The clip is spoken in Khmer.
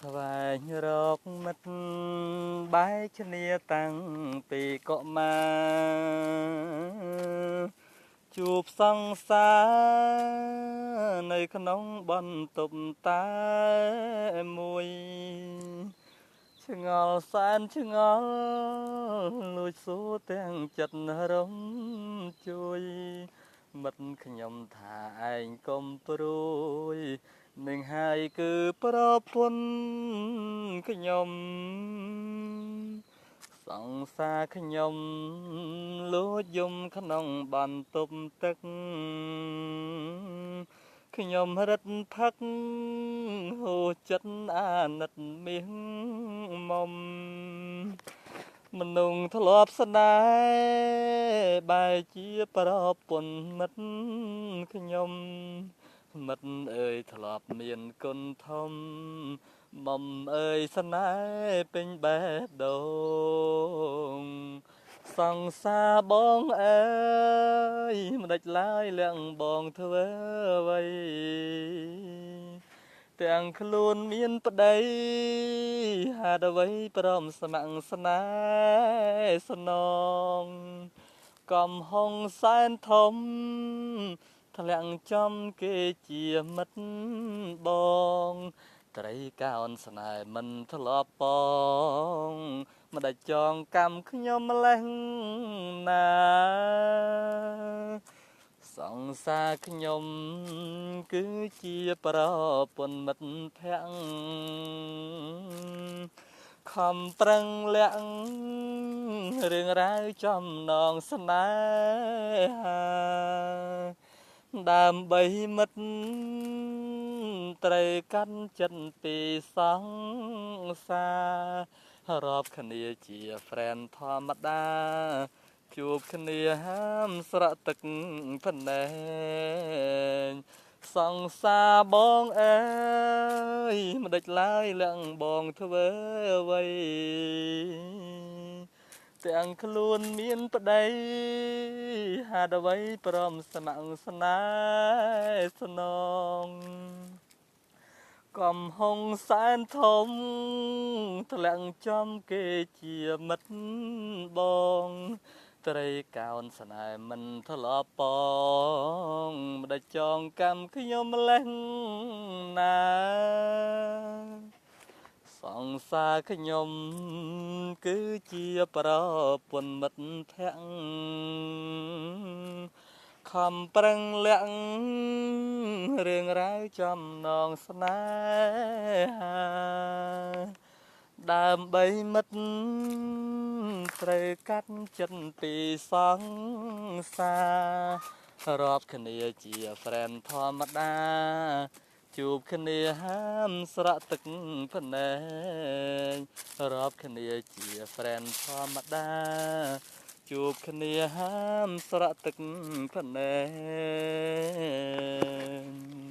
ស្វែងរកមិត្តបែកគ្នាតាំងពីកុមារជួបសង្សារនៅក្នុងបន្ទប់តែមួយឆ្ងល់សែនឆ្ងល់លួចសួរទាំងចិត្តរំជួយមិត្តខ្ញុំថាឯងកុំព្រួយនឹងហើយគឺប្រពន្ធខ្ញុំសង្សារខ្ញុំលួចយំក្នុងបន្ទប់ទឹកខ្ញុំរត់ផឹកហូរចិត្តអាណិតមាសមុំមនុស្សធ្លាប់ស្នេហ៍បែរជាប្រពន្ធមិត្តខ្ញុំមិត្តអើយធ្លាប់មានគុណធំមុំអើយស្នេហ៍ពេញបេះដូងសង្សារបងអើយមិនដេចឡើយលះបងធ្វើអ្វីទាំងខ្លួនមានប្តីហេតុអ្វីព្រមស្ម័គ្រស្នេហ៍ស្នងកំហុងសែនធំធ្លាក់ចំគេជាមិត្តបងត្រីកោនស្នេហ៍មិនធ្លាប់បងមិនដាច់ចងកម្មខ្ញុំម្លេះណាសង្សារខ្ញុំគឺជាប្រពន្ធមិត្តភក្តិខំប្រឹងលាក់រឿងរ៉ាវចំណងស្នេហាដើម្បីមិត្តត្រូវកាន់ចិត្តពីសង្សាររាប់គ្នាជា friend ធម្មតាជួបគ្នាហាមស្រក់ទឹកភ្នែកសង្សារបងអើយមិនដេចឡើយលះបងធ្វើអ្វីទាំងខ្លួនមានប្តីហេតុអ្វីព្រមស្ម័គ្រស្នេហ៍ស្នងកំហុងសែនធំធ្លាក់ចំគេជាមិត្តបងត្រីកោនស្នេហ៍មិនធ្លាប់បងមិនដាច់ចងកម្មខ្ញុំម្លេះណាសង្សារខ្ញុំគឺជាប្រពន្ធមិត្តភក្តិខំប្រឹងលាក់រឿងរ៉ាវចំណងស្នេហាដើម្បីមិត្តត្រូវកាត់ចិត្តពីសង្សាររាប់គ្នាជា friend ធម្មតាជួបគ្នាហាមស្រក់ទឹកភ្នែករាប់គ្នាជា friend ធម្មតាជួបគ្នាហាមស្រក់ទឹកភ្នែក